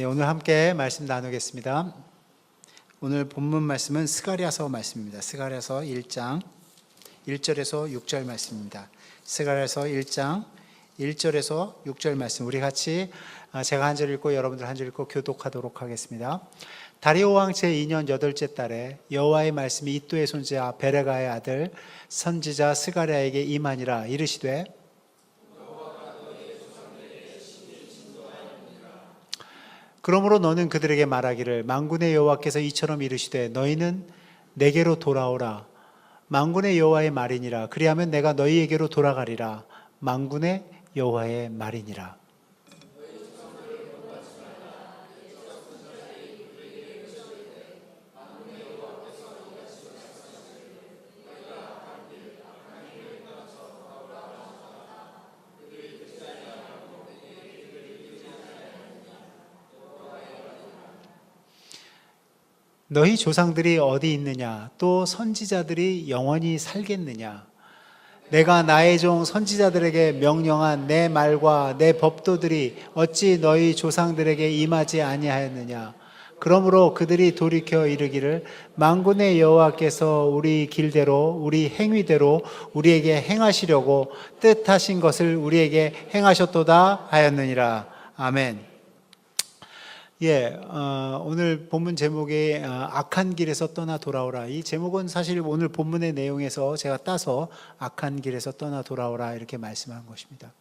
오늘 함께 말씀 나누겠습니다. 오늘 본문 말씀은 스가랴서 말씀입니다. 스가랴서 1장 1절에서 6절 말씀입니다. 스가랴서 1장 1절에서 6절 말씀, 우리 같이 제가 한 절 읽고 여러분들 한 절 읽고 교독하도록 하겠습니다. 다리오 왕 제2년 8째 달에 여호와의 말씀이 이또의 손자 베레가의 아들 선지자 스가랴에게 임하니라. 이르시되 그러므로 너는 그들에게 말하기를 만군의 여호와께서 이처럼 이르시되 너희는 내게로 돌아오라. 만군의 여호와의 말이니라. 그리하면 내가 너희에게로 돌아가리라. 만군의 여호와의 말이니라. 너희 조상들이 어디 있느냐? 또 선지자들이 영원히 살겠느냐? 내가 나의 종 선지자들에게 명령한 내 말과 내 법도들이 어찌 너희 조상들에게 임하지 아니하였느냐? 그러므로 그들이 돌이켜 이르기를 만군의 여호와께서 우리 길대로 우리 행위대로 우리에게 행하시려고 뜻하신 것을 우리에게 행하셨도다 하였느니라. 아멘. 오늘 본문 제목이 악한 길에서 떠나 돌아오라. 이 제목은 사실 오늘 본문의 내용에서 제가 따서 악한 길에서 떠나 돌아오라 이렇게 말씀한 것입니다.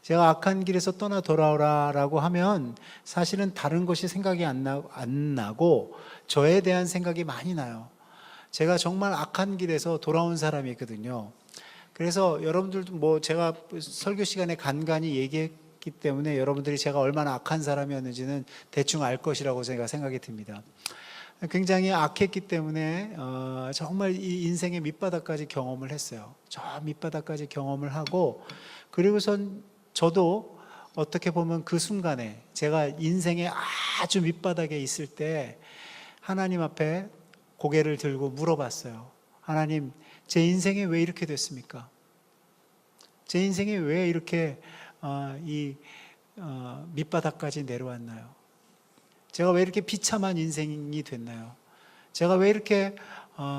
제가 악한 길에서 떠나 돌아오라 라고 하면 사실은 다른 것이 생각이 안 나고 저에 대한 생각이 많이 나요. 제가 정말 악한 길에서 돌아온 사람이거든요. 그래서 여러분들도 제가 설교 시간에 간간히 얘기했기 때문에 여러분들이 제가 얼마나 악한 사람이었는지는 대충 알 것이라고 제가 생각이 듭니다. 굉장히 악했기 때문에 정말 이 인생의 밑바닥까지 경험을 했어요. 저 밑바닥까지 경험을 하고, 그리고선 저도 어떻게 보면 그 순간에 제가 인생의 아주 밑바닥에 있을 때 하나님 앞에 고개를 들고 물어봤어요. 하나님, 제 인생에 왜 이렇게 됐습니까? 제 인생에 왜 이렇게 밑바닥까지 내려왔나요? 제가 왜 이렇게 비참한 인생이 됐나요? 제가 왜 이렇게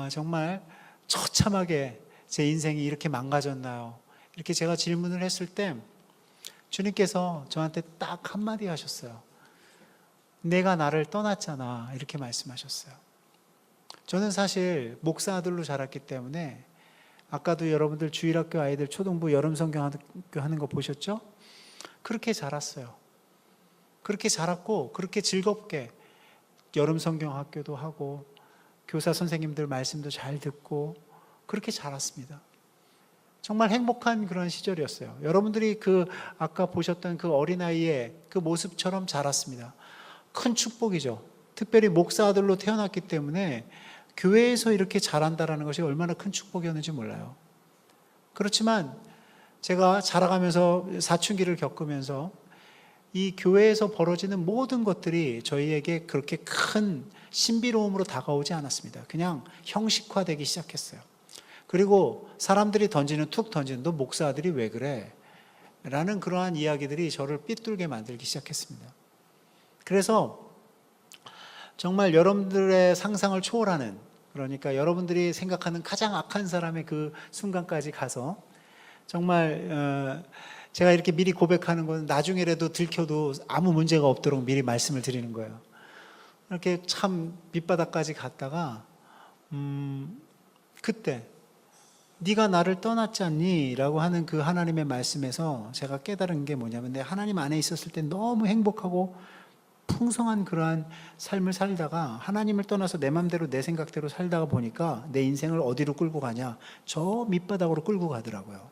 정말 처참하게 제 인생이 이렇게 망가졌나요? 이렇게 제가 질문을 했을 때 주님께서 저한테 딱 한마디 하셨어요. 내가 나를 떠났잖아. 이렇게 말씀하셨어요. 저는 사실 목사 아들로 자랐기 때문에, 아까도 여러분들 주일학교 아이들 초등부 여름 성경학교 하는 거 보셨죠? 그렇게 자랐어요. 그렇게 자랐고 그렇게 즐겁게 여름 성경학교도 하고 교사 선생님들 말씀도 잘 듣고 그렇게 자랐습니다. 정말 행복한 그런 시절이었어요. 여러분들이 아까 보셨던 그 어린아이의 그 모습처럼 자랐습니다. 큰 축복이죠. 특별히 목사 아들로 태어났기 때문에 교회에서 이렇게 자란다는 것이 얼마나 큰 축복이었는지 몰라요. 그렇지만 제가 자라가면서 사춘기를 겪으면서 이 교회에서 벌어지는 모든 것들이 저희에게 그렇게 큰 신비로움으로 다가오지 않았습니다. 그냥 형식화되기 시작했어요. 그리고 사람들이 툭 던지는 너 목사 아들이 왜 그래? 라는 그러한 이야기들이 저를 삐뚤게 만들기 시작했습니다. 그래서 정말 여러분들의 상상을 초월하는, 그러니까 여러분들이 생각하는 가장 악한 사람의 그 순간까지 가서 정말 제가 이렇게 미리 고백하는 건 나중에라도 들켜도 아무 문제가 없도록 미리 말씀을 드리는 거예요. 이렇게 참 밑바닥까지 갔다가 그때 네가 나를 떠났지 않니? 라고 하는 그 하나님의 말씀에서 제가 깨달은 게 뭐냐면, 내가 하나님 안에 있었을 때 너무 행복하고 풍성한 그러한 삶을 살다가 하나님을 떠나서 내 맘대로 내 생각대로 살다가 보니까 내 인생을 어디로 끌고 가냐? 저 밑바닥으로 끌고 가더라고요.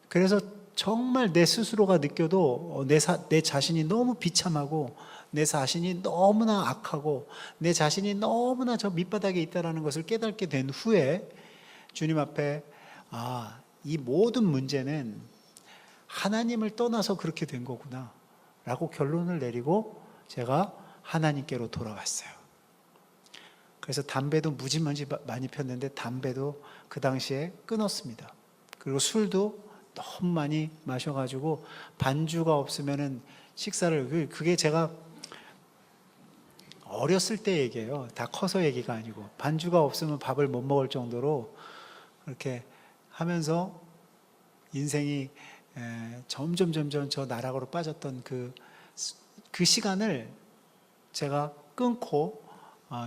그래서 정말 내 스스로가 느껴도 내 자신이 너무 비참하고 내 자신이 너무나 악하고 내 자신이 너무나 저 밑바닥에 있다는 것을 깨닫게 된 후에 주님 앞에 이 모든 문제는 하나님을 떠나서 그렇게 된 거구나 라고 결론을 내리고 제가 하나님께로 돌아왔어요. 그래서 담배도 무지 많이 폈는데 담배도 그 당시에 끊었습니다. 그리고 술도 너무 많이 마셔가지고 반주가 없으면은 식사를, 그게 제가 어렸을 때 얘기예요. 다 커서 얘기가 아니고 반주가 없으면 밥을 못 먹을 정도로 그렇게 하면서 인생이 점점 저 나락으로 빠졌던 그 시간을 제가 끊고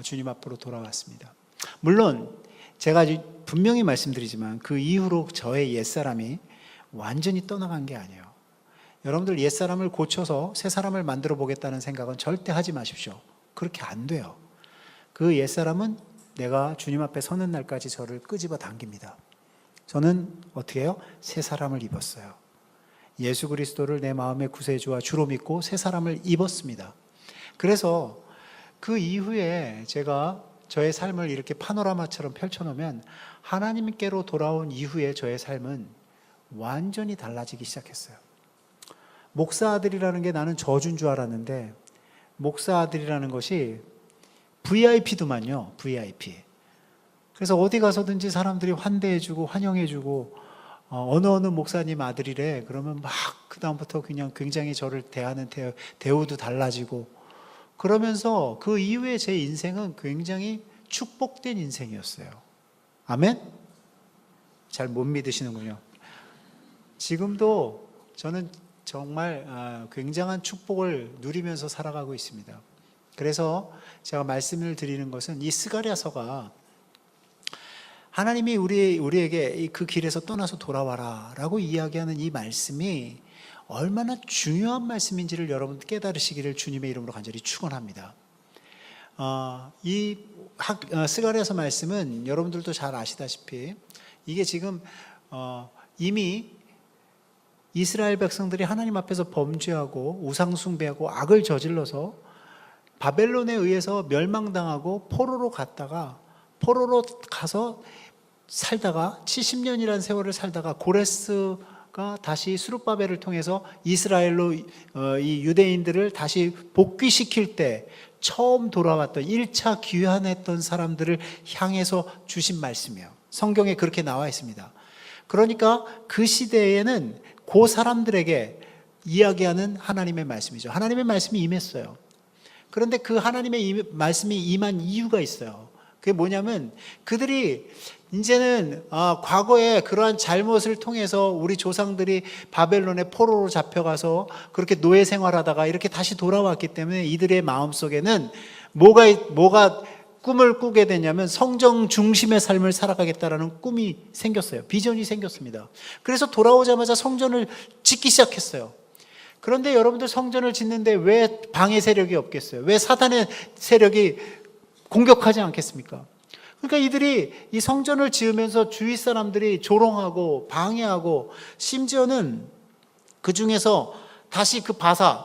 주님 앞으로 돌아왔습니다. 물론 제가 분명히 말씀드리지만 그 이후로 저의 옛사람이 완전히 떠나간 게 아니에요. 여러분들 옛사람을 고쳐서 새 사람을 만들어 보겠다는 생각은 절대 하지 마십시오. 그렇게 안 돼요. 그 옛사람은 내가 주님 앞에 서는 날까지 저를 끄집어 당깁니다. 저는 어떻게 해요? 새 사람을 입었어요. 예수 그리스도를 내 마음의 구세주와 주로 믿고 새 사람을 입었습니다. 그래서 그 이후에 제가 저의 삶을 이렇게 파노라마처럼 펼쳐놓으면 하나님께로 돌아온 이후에 저의 삶은 완전히 달라지기 시작했어요. 목사 아들이라는 게 나는 저주인 줄 알았는데 목사 아들이라는 것이 VIP도만요. VIP. 그래서 어디 가서든지 사람들이 환대해주고 환영해주고 어느 목사님 아들이래. 그러면 막 그 다음부터 그냥 굉장히 저를 대하는 대우도 달라지고 그러면서 그 이후에 제 인생은 굉장히 축복된 인생이었어요. 아멘? 잘 못 믿으시는군요. 지금도 저는 정말 굉장한 축복을 누리면서 살아가고 있습니다. 그래서 제가 말씀을 드리는 것은 이 스가랴서가 하나님이 우리에게 그 길에서 떠나서 돌아와라 라고 이야기하는 이 말씀이 얼마나 중요한 말씀인지를 여러분 깨달으시기를 주님의 이름으로 간절히 축원합니다. 이 스가랴서 말씀은 여러분들도 잘 아시다시피 이게 지금 이미 이스라엘 백성들이 하나님 앞에서 범죄하고 우상숭배하고 악을 저질러서 바벨론에 의해서 멸망당하고 포로로 가서 살다가 70년이라는 세월을 살다가 고레스가 다시 스룹바벨을 통해서 이스라엘로 이 유대인들을 다시 복귀시킬 때 처음 돌아왔던 1차 귀환했던 사람들을 향해서 주신 말씀이에요. 성경에 그렇게 나와 있습니다. 그러니까 그 시대에는 그 사람들에게 이야기하는 하나님의 말씀이죠. 하나님의 말씀이 임했어요. 그런데 그 하나님의 말씀이 임한 이유가 있어요. 그게 뭐냐면 그들이 이제는 과거에 그러한 잘못을 통해서 우리 조상들이 바벨론의 포로로 잡혀가서 그렇게 노예 생활하다가 이렇게 다시 돌아왔기 때문에 이들의 마음속에는 뭐가 꿈을 꾸게 되냐면 성정 중심의 삶을 살아가겠다라는 꿈이 생겼어요. 비전이 생겼습니다. 그래서 돌아오자마자 성전을 짓기 시작했어요. 그런데 여러분들 성전을 짓는데 왜 방해 세력이 없겠어요? 왜 사단의 세력이 공격하지 않겠습니까? 그러니까 이들이 이 성전을 지으면서 주위 사람들이 조롱하고 방해하고 심지어는 그 중에서 다시 그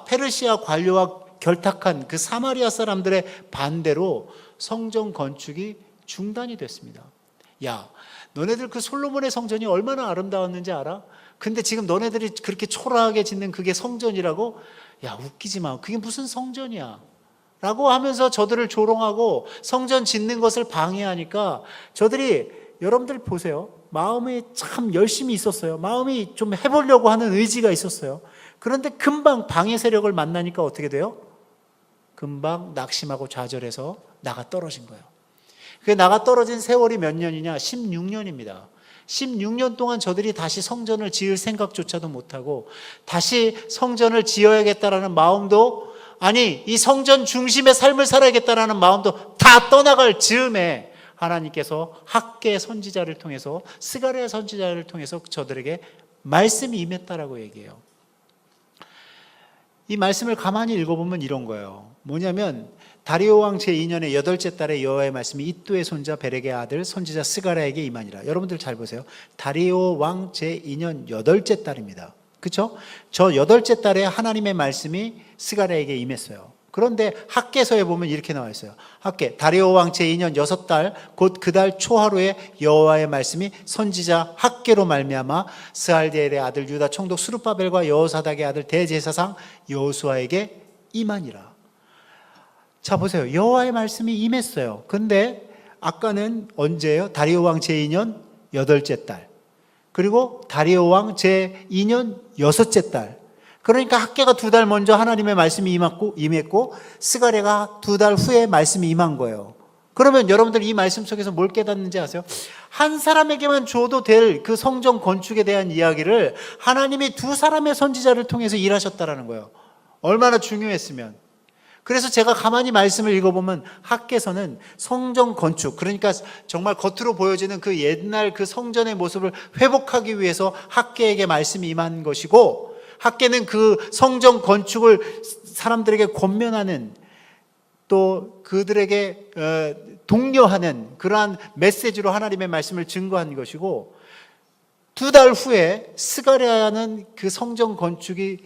페르시아 관료와 결탁한 그 사마리아 사람들의 반대로 성전 건축이 중단이 됐습니다. 야, 너네들 그 솔로몬의 성전이 얼마나 아름다웠는지 알아? 근데 지금 너네들이 그렇게 초라하게 짓는 그게 성전이라고? 야, 웃기지 마. 그게 무슨 성전이야? 라고 하면서 저들을 조롱하고 성전 짓는 것을 방해하니까 저들이 여러분들 보세요. 마음이 참 열심히 있었어요. 마음이 좀 해보려고 하는 의지가 있었어요. 그런데 금방 방해 세력을 만나니까 어떻게 돼요? 금방 낙심하고 좌절해서 나가 떨어진 거예요. 그 나가 떨어진 세월이 몇 년이냐? 16년입니다. 16년 동안 저들이 다시 성전을 지을 생각조차도 못하고 다시 성전을 지어야겠다라는 마음도 이 성전 중심의 삶을 살아야겠다라는 마음도 다 떠나갈 즈음에 하나님께서 학개 선지자를 통해서 스가랴 선지자를 통해서 저들에게 말씀이 임했다라고 얘기해요. 이 말씀을 가만히 읽어보면 이런 거예요. 뭐냐면 다리오 왕 제2년의 8째 달에 여호와의 말씀이 이또의 손자 베렉의 아들 선지자 스가랴에게 임하니라. 여러분들 잘 보세요. 다리오 왕 제2년 8째 달입니다. 그렇죠? 저 8째 달에 하나님의 말씀이 스가랴에게 임했어요. 그런데 학개서에 보면 이렇게 나와 있어요. 학개 다리오 왕 제2년 6달 곧 그 달 초하루에 여호와의 말씀이 선지자 학개로 말미암아 스알디엘의 아들 유다 총독 스룹바벨과 여호사닥의 아들 대제사장 여호수아에게 임하니라. 자 보세요. 여호와의 말씀이 임했어요. 근데 아까는 언제예요? 다리오 왕 제2년 8째 달. 그리고 다리오 왕 제2년 6째 달. 그러니까 학개가 2달 먼저 하나님의 말씀이 임했고 스가랴가 2달 후에 말씀이 임한 거예요. 그러면 여러분들 이 말씀 속에서 뭘 깨닫는지 아세요? 한 사람에게만 줘도 될 그 성전 건축에 대한 이야기를 하나님이 2사람의 선지자를 통해서 일하셨다라는 거예요. 얼마나 중요했으면. 그래서 제가 가만히 말씀을 읽어보면 학개서는 성전 건축, 그러니까 정말 겉으로 보여지는 그 옛날 그 성전의 모습을 회복하기 위해서 학개에게 말씀이 임한 것이고, 학개는 그 성전 건축을 사람들에게 권면하는, 또 그들에게 독려하는 그러한 메시지로 하나님의 말씀을 증거한 것이고, 2달 후에 스가랴는 그 성전 건축이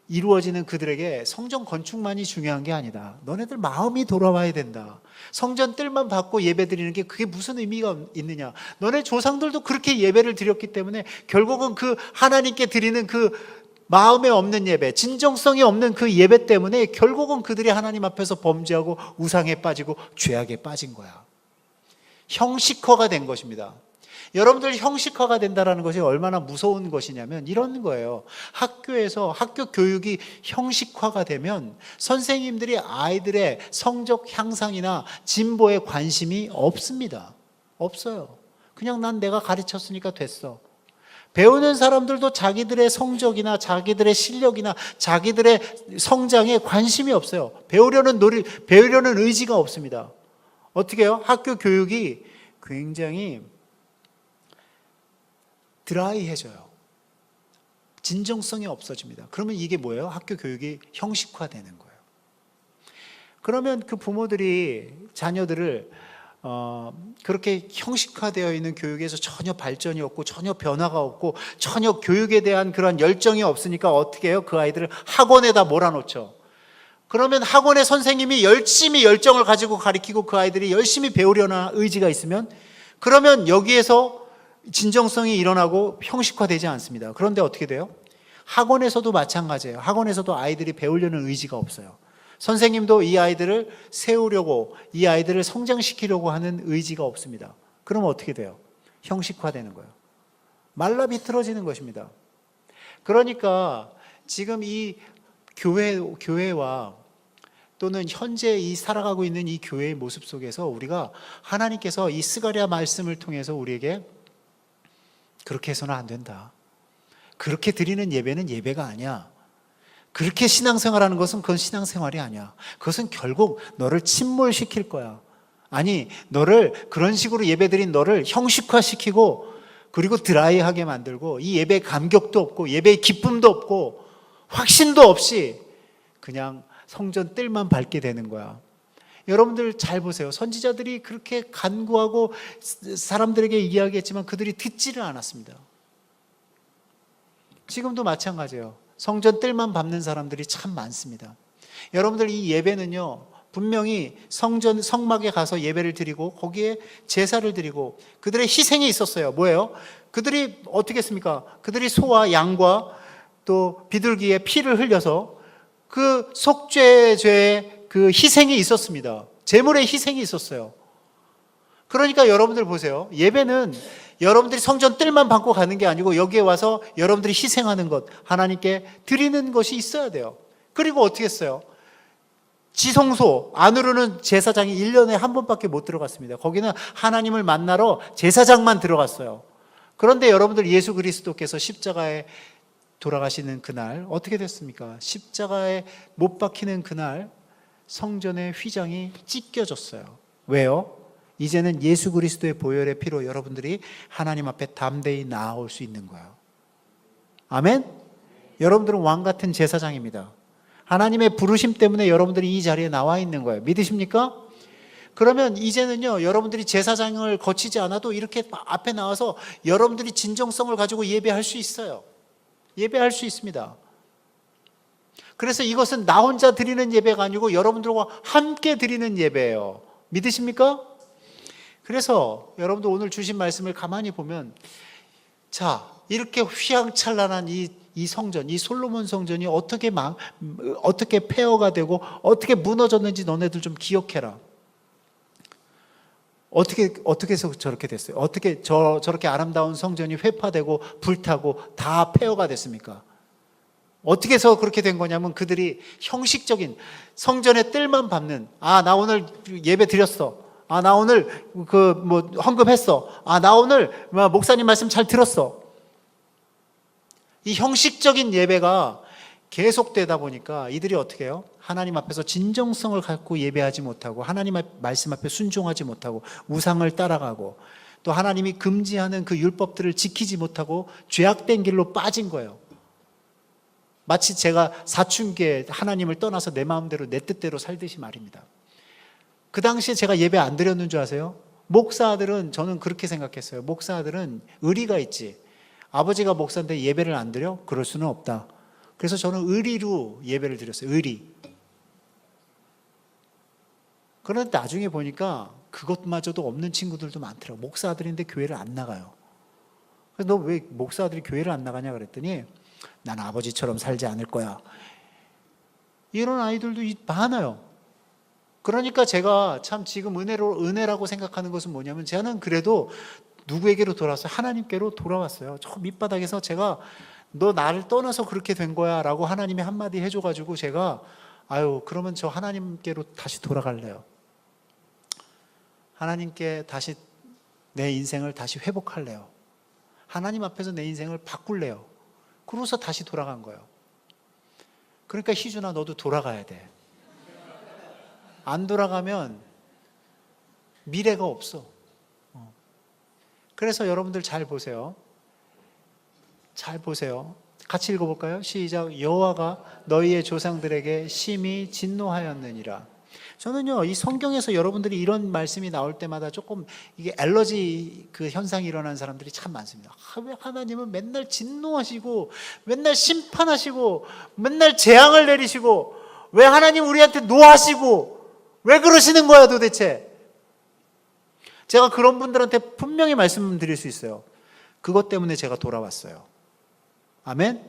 이루어지는 그들에게 성전 건축만이 중요한 게 아니다. 너네들 마음이 돌아와야 된다. 성전 뜰만 받고 예배 드리는 게 그게 무슨 의미가 있느냐. 너네 조상들도 그렇게 예배를 드렸기 때문에 결국은 그 하나님께 드리는 그 마음에 없는 예배, 진정성이 없는 그 예배 때문에 결국은 그들이 하나님 앞에서 범죄하고 우상에 빠지고 죄악에 빠진 거야. 형식화가 된 것입니다. 여러분들 형식화가 된다는 것이 얼마나 무서운 것이냐면 이런 거예요. 학교에서 학교 교육이 형식화가 되면 선생님들이 아이들의 성적 향상이나 진보에 관심이 없습니다. 없어요. 그냥 난 내가 가르쳤으니까 됐어. 배우는 사람들도 자기들의 성적이나 자기들의 실력이나 자기들의 성장에 관심이 없어요. 배우려는 의지가 없습니다. 어떻게 해요? 학교 교육이 굉장히 드라이해져요. 진정성이 없어집니다. 그러면 이게 뭐예요? 학교 교육이 형식화되는 거예요. 그러면 그 부모들이 자녀들을 그렇게 형식화되어 있는 교육에서 전혀 발전이 없고 전혀 변화가 없고 전혀 교육에 대한 그런 열정이 없으니까 어떻게 해요? 그 아이들을 학원에다 몰아놓죠. 그러면 학원의 선생님이 열심히 열정을 가지고 가르치고 그 아이들이 열심히 배우려는 의지가 있으면 그러면 여기에서 진정성이 일어나고 형식화되지 않습니다. 그런데 어떻게 돼요? 학원에서도 마찬가지예요. 학원에서도 아이들이 배우려는 의지가 없어요. 선생님도 이 아이들을 세우려고, 이 아이들을 성장시키려고 하는 의지가 없습니다. 그러면 어떻게 돼요? 형식화되는 거예요. 말라 비틀어지는 것입니다. 그러니까 지금 이 교회와 또는 현재 이 살아가고 있는 이 교회의 모습 속에서 우리가 하나님께서 이 스가랴 말씀을 통해서 우리에게 그렇게 해서는 안 된다. 그렇게 드리는 예배는 예배가 아니야. 그렇게 신앙생활하는 것은 그건 신앙생활이 아니야. 그것은 결국 너를 침몰시킬 거야. 아니, 너를 그런 식으로 예배드린 너를 형식화시키고 그리고 드라이하게 만들고 이 예배의 감격도 없고 예배의 기쁨도 없고 확신도 없이 그냥 성전 뜰만 밟게 되는 거야. 여러분들 잘 보세요. 선지자들이 그렇게 간구하고 사람들에게 이야기했지만 그들이 듣지를 않았습니다. 지금도 마찬가지예요. 성전 뜰만 밟는 사람들이 참 많습니다. 여러분들 이 예배는요, 분명히 성막에 가서 예배를 드리고 거기에 제사를 드리고 그들의 희생이 있었어요. 뭐예요? 그들이 어떻게 했습니까? 그들이 소와 양과 또 비둘기의 피를 흘려서 그 속죄죄의 그 희생이 있었습니다. 제물의 희생이 있었어요. 그러니까 여러분들 보세요. 예배는 여러분들이 성전 뜰만 밟고 가는 게 아니고 여기에 와서 여러분들이 희생하는 것, 하나님께 드리는 것이 있어야 돼요. 그리고 어떻게 했어요? 지성소 안으로는 제사장이 1년에 한 번밖에 못 들어갔습니다. 거기는 하나님을 만나러 제사장만 들어갔어요. 그런데 여러분들 예수 그리스도께서 십자가에 돌아가시는 그날 어떻게 됐습니까? 십자가에 못 박히는 그날 성전의 휘장이 찢겨졌어요. 왜요? 이제는 예수 그리스도의 보혈의 피로 여러분들이 하나님 앞에 담대히 나아올 수 있는 거예요. 아멘? 여러분들은 왕 같은 제사장입니다. 하나님의 부르심 때문에 여러분들이 이 자리에 나와 있는 거예요. 믿으십니까? 그러면 이제는요, 여러분들이 제사장을 거치지 않아도 이렇게 앞에 나와서 여러분들이 진정성을 가지고 예배할 수 있어요. 예배할 수 있습니다. 그래서 이것은 나 혼자 드리는 예배가 아니고 여러분들과 함께 드리는 예배예요. 믿으십니까? 그래서 여러분들 오늘 주신 말씀을 가만히 보면, 자, 이렇게 휘황찬란한 이 성전, 이 솔로몬 성전이 어떻게 폐허가 되고 어떻게 무너졌는지 너네들 좀 기억해라. 어떻게 해서 저렇게 됐어요? 어떻게 저렇게 아름다운 성전이 회파되고 불타고 다 폐허가 됐습니까? 어떻게 해서 그렇게 된 거냐면 그들이 형식적인 성전의 뜰만 밟는, 아, 나 오늘 예배 드렸어. 아, 나 오늘 헌금했어. 아, 나 오늘 목사님 말씀 잘 들었어. 이 형식적인 예배가 계속되다 보니까 이들이 어떻게 해요? 하나님 앞에서 진정성을 갖고 예배하지 못하고 하나님의 말씀 앞에 순종하지 못하고 우상을 따라가고 또 하나님이 금지하는 그 율법들을 지키지 못하고 죄악된 길로 빠진 거예요. 마치 제가 사춘기에 하나님을 떠나서 내 마음대로 내 뜻대로 살듯이 말입니다. 그 당시에 제가 예배 안 드렸는 줄 아세요? 목사들은, 저는 그렇게 생각했어요. 목사들은 의리가 있지. 아버지가 목사인데 예배를 안 드려? 그럴 수는 없다. 그래서 저는 의리로 예배를 드렸어요. 의리. 그런데 나중에 보니까 그것마저도 없는 친구들도 많더라고요. 목사들인데 교회를 안 나가요. 그래서 너 왜 목사들이 교회를 안 나가냐 그랬더니 난 아버지처럼 살지 않을 거야. 이런 아이들도 많아요. 그러니까 제가 참 지금 은혜라고 생각하는 것은 뭐냐면 저는 그래도 누구에게로 돌아왔어요? 하나님께로 돌아왔어요. 저 밑바닥에서 제가 너 나를 떠나서 그렇게 된 거야 라고 하나님이 한마디 해줘가지고 제가 그러면 저 하나님께로 다시 돌아갈래요. 하나님께 다시 내 인생을 다시 회복할래요. 하나님 앞에서 내 인생을 바꿀래요. 그러고서 다시 돌아간 거예요. 그러니까 희준아, 너도 돌아가야 돼. 안 돌아가면 미래가 없어. 그래서 여러분들 잘 보세요. 잘 보세요. 같이 읽어볼까요? 시작. 여호와가 너희의 조상들에게 심히 진노하였느니라. 저는요, 이 성경에서 여러분들이 이런 말씀이 나올 때마다 조금 이게 알러지 그 현상이 일어나는 사람들이 참 많습니다. 왜 하나님은 맨날 진노하시고, 맨날 심판하시고, 맨날 재앙을 내리시고, 왜 하나님 우리한테 노하시고, 왜 그러시는 거야 도대체? 제가 그런 분들한테 분명히 말씀드릴 수 있어요. 그것 때문에 제가 돌아왔어요. 아멘?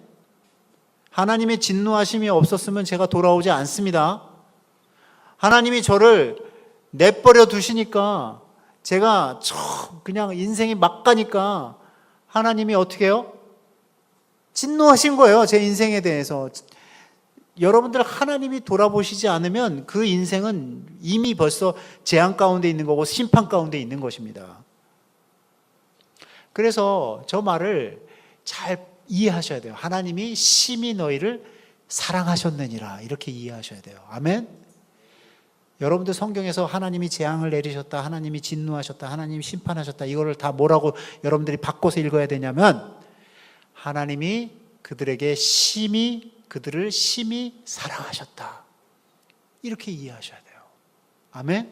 하나님의 진노하심이 없었으면 제가 돌아오지 않습니다. 하나님이 저를 내버려 두시니까 제가 그냥 인생이 막 가니까 하나님이 어떻게 해요? 진노하신 거예요. 제 인생에 대해서. 여러분들 하나님이 돌아보시지 않으면 그 인생은 이미 벌써 재앙 가운데 있는 거고 심판 가운데 있는 것입니다. 그래서 저 말을 잘 이해하셔야 돼요. 하나님이 심히 너희를 사랑하셨느니라, 이렇게 이해하셔야 돼요. 아멘? 여러분들 성경에서 하나님이 재앙을 내리셨다, 하나님이 진노하셨다, 하나님이 심판하셨다, 이거를 다 뭐라고 여러분들이 바꿔서 읽어야 되냐면 하나님이 그들을 심히 사랑하셨다, 이렇게 이해하셔야 돼요. 아멘?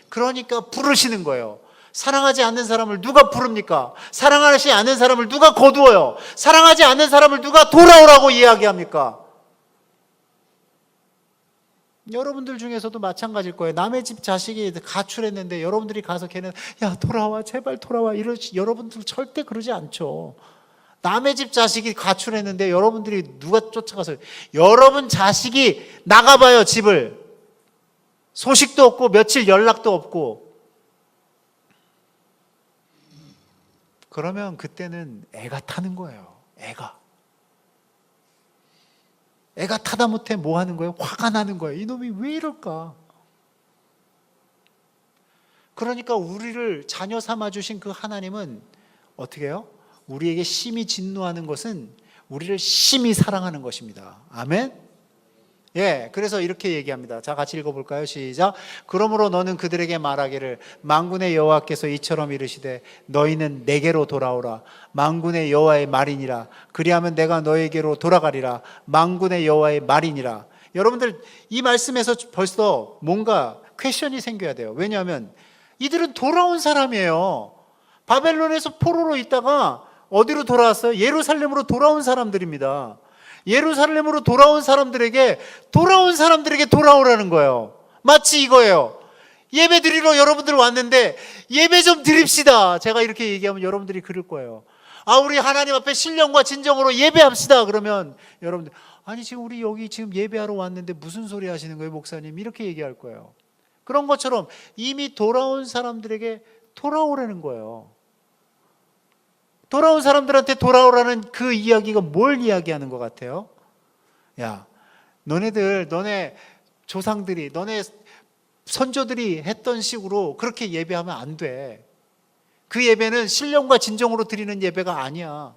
그러니까 부르시는 거예요. 사랑하지 않는 사람을 누가 부릅니까? 사랑하지 않는 사람을 누가 거두어요? 사랑하지 않는 사람을 누가 돌아오라고 이야기합니까? 여러분들 중에서도 마찬가지일 거예요. 남의 집 자식이 가출했는데 여러분들이 가서 걔는 야 돌아와, 제발 돌아와, 여러분들 절대 그러지 않죠. 남의 집 자식이 가출했는데 여러분들이 누가 쫓아가서, 여러분 자식이 나가봐요. 집을. 소식도 없고 며칠 연락도 없고. 그러면 그때는 애가 타는 거예요. 애가 타다 못해 뭐 하는 거예요? 화가 나는 거예요. 이놈이 왜 이럴까? 그러니까 우리를 자녀 삼아주신 그 하나님은 어떻게 해요? 우리에게 심히 진노하는 것은 우리를 심히 사랑하는 것입니다. 아멘? 예, 그래서 이렇게 얘기합니다. 자, 같이 읽어볼까요? 시작. 그러므로 너는 그들에게 말하기를 만군의 여호와께서 이처럼 이르시되 너희는 내게로 돌아오라. 만군의 여호와의 말이니라. 그리하면 내가 너에게로 돌아가리라. 만군의 여호와의 말이니라. 여러분들 이 말씀에서 벌써 뭔가 퀘션이 생겨야 돼요. 왜냐하면 이들은 돌아온 사람이에요. 바벨론에서 포로로 있다가 어디로 돌아왔어요? 예루살렘으로 돌아온 사람들입니다. 예루살렘으로 돌아온 사람들에게 돌아오라는 거예요. 마치 이거예요. 예배 드리러 여러분들 왔는데 예배 좀 드립시다. 제가 이렇게 얘기하면 여러분들이 그럴 거예요. 우리 하나님 앞에 신령과 진정으로 예배합시다. 그러면 여러분들, 아니 지금 우리 여기 지금 예배하러 왔는데 무슨 소리 하시는 거예요, 목사님? 이렇게 얘기할 거예요. 그런 것처럼 이미 돌아온 사람들에게 돌아오라는 거예요. 돌아온 사람들한테 돌아오라는 그 이야기가 뭘 이야기하는 것 같아요? 야, 너네 조상들이, 너네 선조들이 했던 식으로 그렇게 예배하면 안 돼. 그 예배는 신령과 진정으로 드리는 예배가 아니야.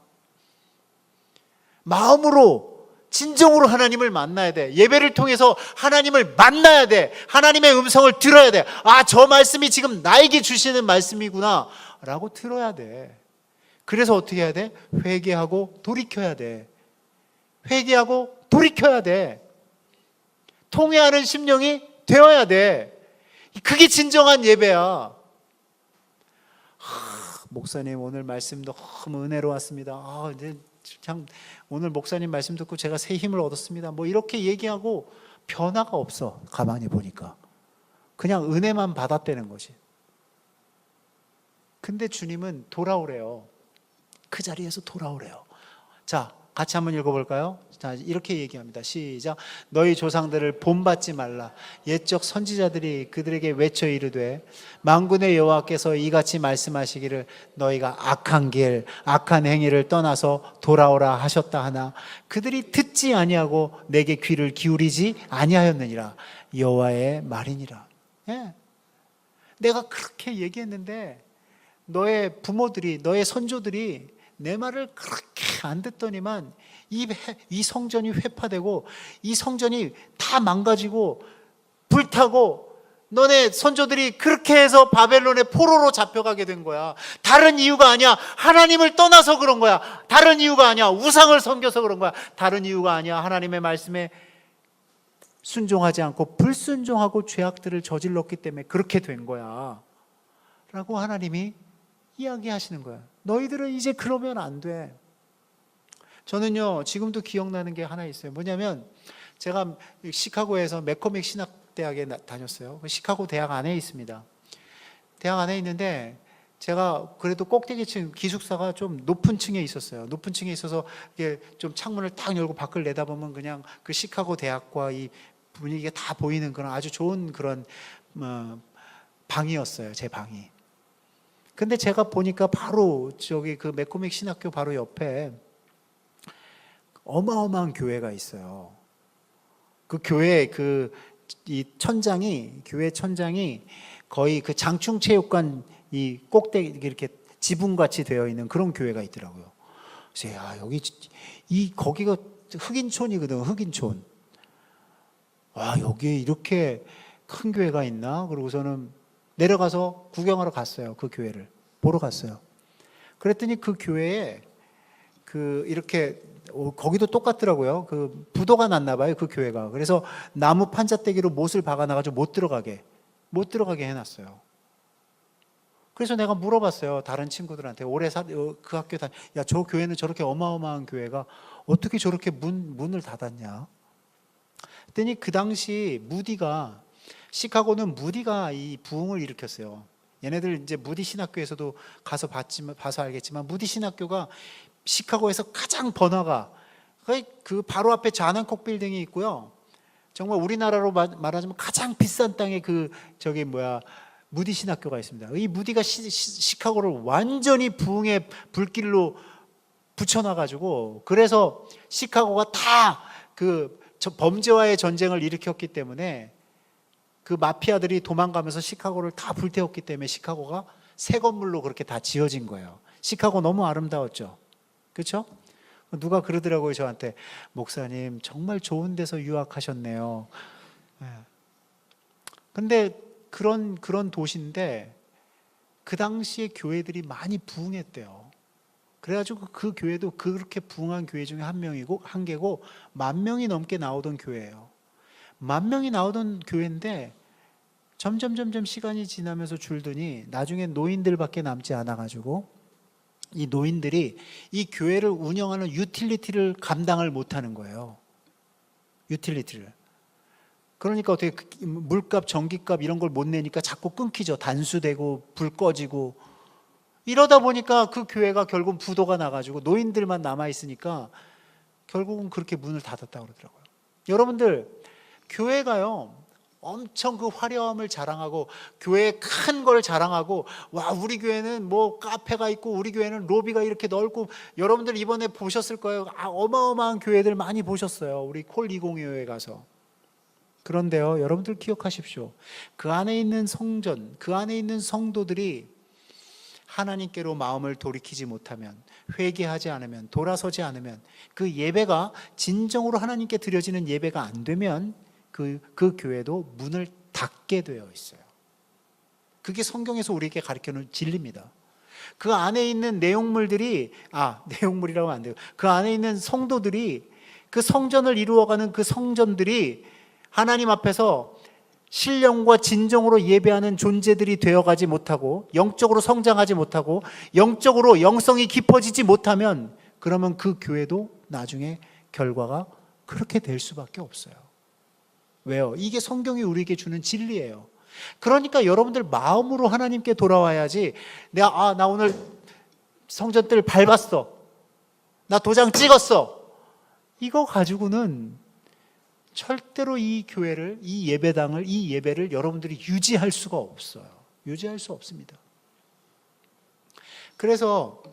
마음으로, 진정으로 하나님을 만나야 돼. 예배를 통해서 하나님을 만나야 돼. 하나님의 음성을 들어야 돼. 아, 저 말씀이 지금 나에게 주시는 말씀이구나 라고 들어야 돼. 그래서 어떻게 해야 돼? 회개하고 돌이켜야 돼. 회개하고 돌이켜야 돼. 통회하는 심령이 되어야 돼. 그게 진정한 예배야. 목사님 오늘 말씀 너무 은혜로웠습니다. 참 오늘 목사님 말씀 듣고 제가 새 힘을 얻었습니다. 뭐 이렇게 얘기하고 변화가 없어. 가만히 보니까 그냥 은혜만 받았다는 거지. 근데 주님은 돌아오래요. 그 자리에서 돌아오래요. 자, 같이 한번 읽어볼까요? 자, 이렇게 얘기합니다. 시작. 너희 조상들을 본받지 말라. 옛적 선지자들이 그들에게 외쳐 이르되 만군의 여호와께서 이같이 말씀하시기를 너희가 악한 길, 악한 행위를 떠나서 돌아오라 하셨다 하나 그들이 듣지 아니하고 내게 귀를 기울이지 아니하였느니라. 여호와의 말이니라. 예. 내가 그렇게 얘기했는데 너의 부모들이, 너의 선조들이 내 말을 그렇게 안 듣더니만 이 성전이 회파되고 이 성전이 다 망가지고 불타고 너네 선조들이 그렇게 해서 바벨론의 포로로 잡혀가게 된 거야. 다른 이유가 아니야. 하나님을 떠나서 그런 거야. 다른 이유가 아니야. 우상을 섬겨서 그런 거야. 다른 이유가 아니야. 하나님의 말씀에 순종하지 않고 불순종하고 죄악들을 저질렀기 때문에 그렇게 된 거야 라고 하나님이 이야기하시는 거야. 너희들은 이제 그러면 안 돼. 저는요 지금도 기억나는 게 하나 있어요. 뭐냐면 제가 시카고에서 맥코믹 신학대학에 다녔어요. 시카고 대학 안에 있습니다. 대학 안에 있는데 제가 그래도 꼭대기층 기숙사가 좀 높은 층에 있었어요. 높은 층에 있어서 이게 좀 창문을 딱 열고 밖을 내다보면 그냥 그 시카고 대학과 이 분위기가 다 보이는 그런 아주 좋은 그런 방이었어요. 제 방이. 근데 제가 보니까 바로 저기 그 맥코믹 신학교 바로 옆에 어마어마한 교회가 있어요. 그 교회 이 천장이, 교회 천장이 거의 그 장충체육관 이 꼭대기 이렇게 지붕같이 되어 있는 그런 교회가 있더라고요. 그래서 야, 거기가 흑인촌이거든. 흑인촌. 와, 여기에 이렇게 큰 교회가 있나? 그러고서는 내려가서 구경하러 갔어요. 그 교회를 보러 갔어요. 그랬더니 그 교회에 이렇게 거기도 똑같더라고요. 그 부도가 났나 봐요. 그 교회가. 그래서 나무 판자떼기로 못을 박아놔가지고 못 들어가게 해놨어요. 그래서 내가 물어봤어요. 다른 친구들한테 그 학교 야, 저 교회는 저렇게 어마어마한 교회가 어떻게 저렇게 문을 닫았냐? 그랬더니 그 당시 시카고는 무디가 이 부흥을 일으켰어요. 얘네들 이제 무디 신학교에서도 봐서 알겠지만 무디 신학교가 시카고에서 가장 번화가 그 바로 앞에 자난콕 빌딩이 있고요. 정말 우리나라로 말하자면 가장 비싼 땅에 무디 신학교가 있습니다. 이 무디가 시카고를 완전히 부흥의 불길로 붙여놔가지고 그래서 시카고가 다 범죄와의 전쟁을 일으켰기 때문에 그 마피아들이 도망가면서 시카고를 다 불태웠기 때문에 시카고가 새 건물로 그렇게 다 지어진 거예요. 시카고 너무 아름다웠죠. 그렇죠? 누가 그러더라고요 저한테. 목사님 정말 좋은 데서 유학하셨네요. 근데 그런 도시인데 그 당시에 교회들이 많이 부흥했대요. 그래가지고 그 교회도 그렇게 부흥한 교회 중에 한 개고 10,000명이 넘게 나오던 교회예요. 10,000명이 나오던 교회인데 점점 시간이 지나면서 줄더니 나중에 노인들밖에 남지 않아가지고 이 노인들이 이 교회를 운영하는 유틸리티를 감당을 못하는 거예요. 유틸리티를. 그러니까 어떻게 물값, 전기값 이런 걸 못 내니까 자꾸 끊기죠. 단수되고 불 꺼지고 이러다 보니까 그 교회가 결국 부도가 나가지고 노인들만 남아 있으니까 결국은 그렇게 문을 닫았다고 그러더라고요. 여러분들 교회가요 엄청 그 화려함을 자랑하고 교회 큰 걸 자랑하고, 와 우리 교회는 뭐 카페가 있고 우리 교회는 로비가 이렇게 넓고, 여러분들 이번에 보셨을 거예요. 어마어마한 교회들 많이 보셨어요. 우리 콜 2025에 가서. 그런데요, 여러분들 기억하십시오. 그 안에 있는 성전, 그 안에 있는 성도들이 하나님께로 마음을 돌이키지 못하면, 회개하지 않으면, 돌아서지 않으면, 그 예배가 진정으로 하나님께 드려지는 예배가 안 되면 그 교회도 문을 닫게 되어 있어요. 그게 성경에서 우리에게 가르쳐놓은 진리입니다. 그 안에 있는 내용물들이, 내용물이라고 하면 안 돼요. 그 안에 있는 성도들이, 그 성전을 이루어가는 그 성전들이 하나님 앞에서 신령과 진정으로 예배하는 존재들이 되어가지 못하고, 영적으로 성장하지 못하고, 영적으로 영성이 깊어지지 못하면, 그러면 그 교회도 나중에 결과가 그렇게 될 수밖에 없어요. 왜요? 이게 성경이 우리에게 주는 진리예요. 그러니까 여러분들 마음으로 하나님께 돌아와야지, 나 오늘 성전들 밟았어, 나 도장 찍었어, 이거 가지고는 절대로 이 교회를, 이 예배당을, 이 예배를 여러분들이 유지할 수가 없어요. 유지할 수 없습니다. 그래서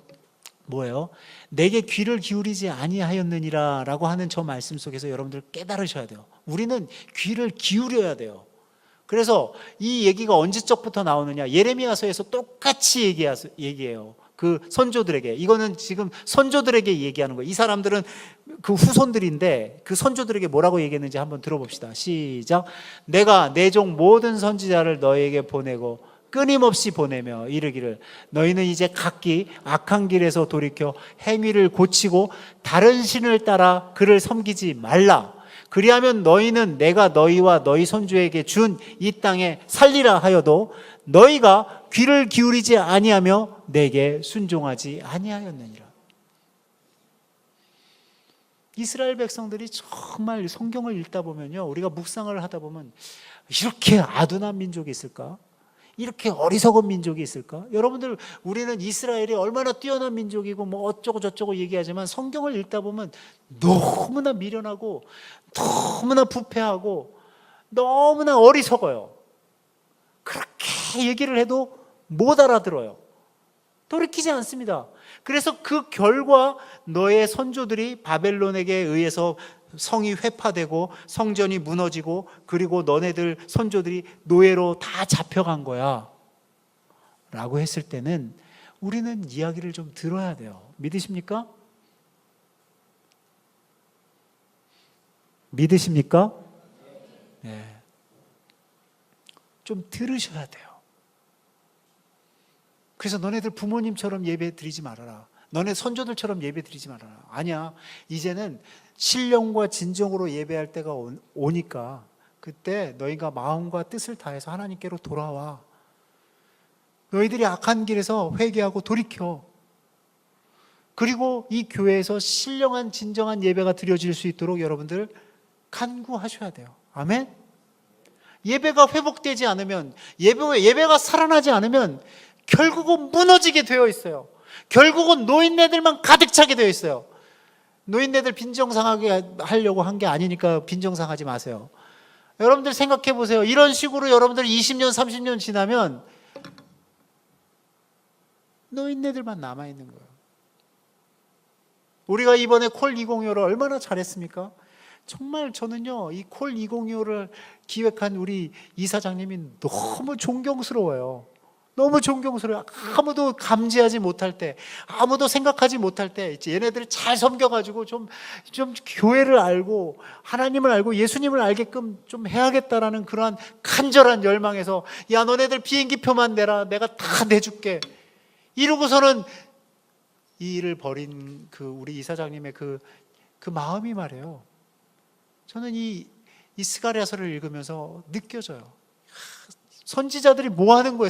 뭐예요? 내게 귀를 기울이지 아니하였느니라 라고 하는 저 말씀 속에서 여러분들 깨달으셔야 돼요. 우리는 귀를 기울여야 돼요. 그래서 이 얘기가 언제적부터 나오느냐, 예레미야서에서 똑같이 얘기해요. 그 선조들에게. 이거는 지금 선조들에게 얘기하는 거예요. 이 사람들은 그 후손들인데 그 선조들에게 뭐라고 얘기했는지 한번 들어봅시다. 시작. 내가 내 종 모든 선지자를 너에게 보내고 끊임없이 보내며 이르기를, 너희는 이제 각기 악한 길에서 돌이켜 행위를 고치고 다른 신을 따라 그를 섬기지 말라. 그리하면 너희는 내가 너희와 너희 손주에게 준 이 땅에 살리라 하여도 너희가 귀를 기울이지 아니하며 내게 순종하지 아니하였느니라. 이스라엘 백성들이 정말 성경을 읽다 보면요, 우리가 묵상을 하다 보면 이렇게 아둔한 민족이 있을까? 이렇게 어리석은 민족이 있을까? 여러분들, 우리는 이스라엘이 얼마나 뛰어난 민족이고 뭐 어쩌고 저쩌고 얘기하지만 성경을 읽다 보면 너무나 미련하고 너무나 부패하고 너무나 어리석어요. 그렇게 얘기를 해도 못 알아들어요. 돌이키지 않습니다. 그래서 그 결과 너의 선조들이 바벨론에게 의해서 성이 회파되고 성전이 무너지고, 그리고 너네들 선조들이 노예로 다 잡혀간 거야 라고 했을 때는 우리는 이야기를 좀 들어야 돼요. 믿으십니까? 믿으십니까? 네. 좀 들으셔야 돼요. 그래서 너네들 부모님처럼 예배 드리지 말아라, 너네 선조들처럼 예배 드리지 말아라. 아니야, 이제는 신령과 진정으로 예배할 때가 오니까 그때 너희가 마음과 뜻을 다해서 하나님께로 돌아와. 너희들이 악한 길에서 회개하고 돌이켜. 그리고 이 교회에서 신령한 진정한 예배가 드려질 수 있도록 여러분들 간구하셔야 돼요. 아멘? 예배가 회복되지 않으면, 예배가 살아나지 않으면 결국은 무너지게 되어 있어요. 결국은 노인네들만 가득 차게 되어 있어요. 노인네들 빈정상하게 하려고 한 게 아니니까 빈정상하지 마세요. 여러분들 생각해 보세요. 이런 식으로 여러분들 20년, 30년 지나면 노인네들만 남아있는 거예요. 우리가 이번에 콜 2025를 얼마나 잘했습니까? 정말 저는요, 이 콜 2025를 기획한 우리 이사장님이 너무 존경스러워요. 너무 존경스러워요. 아무도 감지하지 못할 때, 아무도 생각하지 못할 때 얘네들을 잘 섬겨가지고 좀 교회를 알고 하나님을 알고 예수님을 알게끔 좀 해야겠다라는 그러한 간절한 열망에서, 야 너네들 비행기표만 내라, 내가 다 내줄게, 이러고서는 이 일을 벌인 그 우리 이사장님의 그 마음이 말이에요. 저는 이 스가랴서를 읽으면서 느껴져요. 선지자들이 뭐 하는 거예요?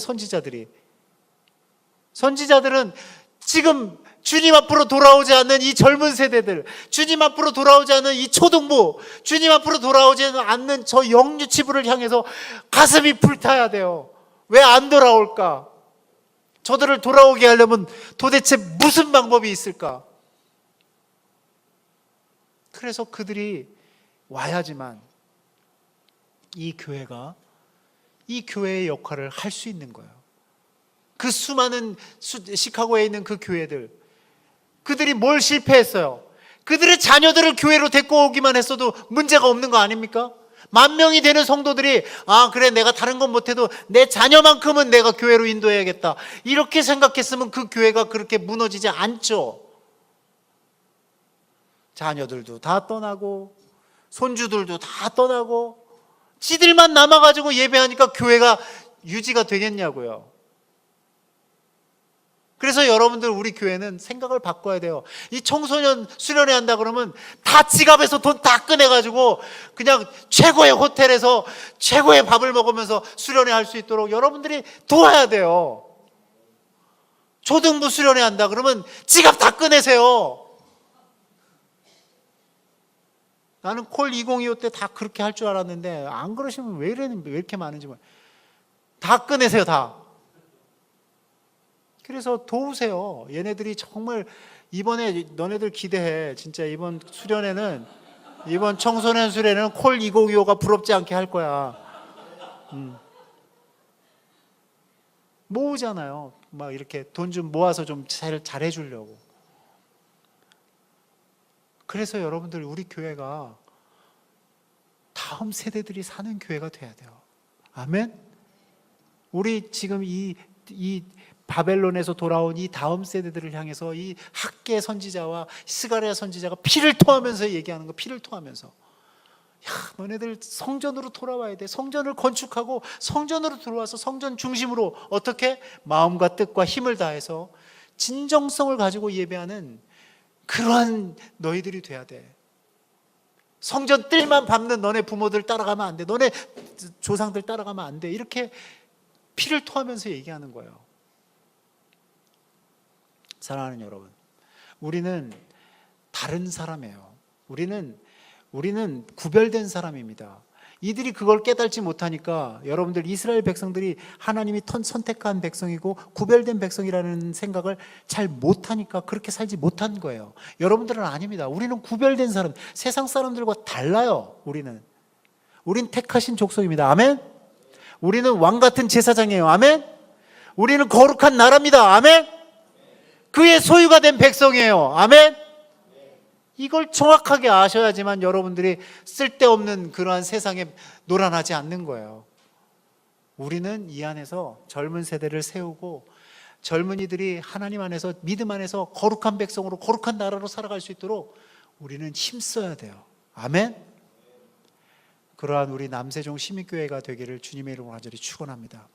선지자들은 지금 주님 앞으로 돌아오지 않는 이 젊은 세대들, 주님 앞으로 돌아오지 않는 이 초등부, 주님 앞으로 돌아오지 않는 저 영유치부를 향해서 가슴이 불타야 돼요. 왜 안 돌아올까? 저들을 돌아오게 하려면 도대체 무슨 방법이 있을까? 그래서 그들이 와야지만 이 교회의 역할을 할 수 있는 거예요. 그 수많은 시카고에 있는 그 교회들, 그들이 뭘 실패했어요? 그들의 자녀들을 교회로 데리고 오기만 했어도 문제가 없는 거 아닙니까? 10,000명이 되는 성도들이 그래, 내가 다른 건 못해도 내 자녀만큼은 내가 교회로 인도해야겠다, 이렇게 생각했으면 그 교회가 그렇게 무너지지 않죠. 자녀들도 다 떠나고 손주들도 다 떠나고 지들만 남아가지고 예배하니까 교회가 유지가 되겠냐고요. 그래서 여러분들, 우리 교회는 생각을 바꿔야 돼요. 이 청소년 수련회 한다 그러면 다 지갑에서 돈 다 꺼내가지고 그냥 최고의 호텔에서 최고의 밥을 먹으면서 수련회 할 수 있도록 여러분들이 도와야 돼요. 초등부 수련회 한다 그러면 지갑 다 꺼내세요. 나는 콜 2025 때 다 그렇게 할 줄 알았는데 안 그러시면 왜 이렇게 많은지 다 꺼내세요, 다. 그래서 도우세요. 얘네들이 정말 이번에 너네들 기대해. 진짜 이번 수련회는, 이번 청소년 수련회는 콜 2025가 부럽지 않게 할 거야. 모으잖아요. 막 이렇게 돈 좀 모아서 좀 잘 해주려고. 그래서 여러분들, 우리 교회가 다음 세대들이 사는 교회가 돼야 돼요. 아멘? 우리 지금 이 바벨론에서 돌아온 이 다음 세대들을 향해서 이 학계 선지자와 스가랴 선지자가 피를 토하면서 얘기하는 거, 피를 토하면서, 야, 너네들 성전으로 돌아와야 돼. 성전을 건축하고 성전으로 들어와서 성전 중심으로 어떻게 마음과 뜻과 힘을 다해서 진정성을 가지고 예배하는 그러한 너희들이 돼야 돼. 성전 뜰만 밟는 너네 부모들 따라가면 안 돼. 너네 조상들 따라가면 안 돼. 이렇게 피를 토하면서 얘기하는 거예요. 사랑하는 여러분, 우리는 다른 사람이에요. 우리는 구별된 사람입니다. 이들이 그걸 깨달지 못하니까, 여러분들, 이스라엘 백성들이 하나님이 선택한 백성이고 구별된 백성이라는 생각을 잘 못하니까 그렇게 살지 못한 거예요. 여러분들은 아닙니다. 우리는 구별된 사람, 세상 사람들과 달라요. 우린 택하신 족속입니다. 아멘. 우리는 왕같은 제사장이에요. 아멘. 우리는 거룩한 나라입니다. 아멘. 그의 소유가 된 백성이에요. 아멘. 이걸 정확하게 아셔야지만 여러분들이 쓸데없는 그러한 세상에 노란하지 않는 거예요. 우리는 이 안에서 젊은 세대를 세우고 젊은이들이 하나님 안에서, 믿음 안에서 거룩한 백성으로, 거룩한 나라로 살아갈 수 있도록 우리는 힘써야 돼요. 아멘. 그러한 우리 남세종 시민교회가 되기를 주님의 이름으로 간절히 축원합니다.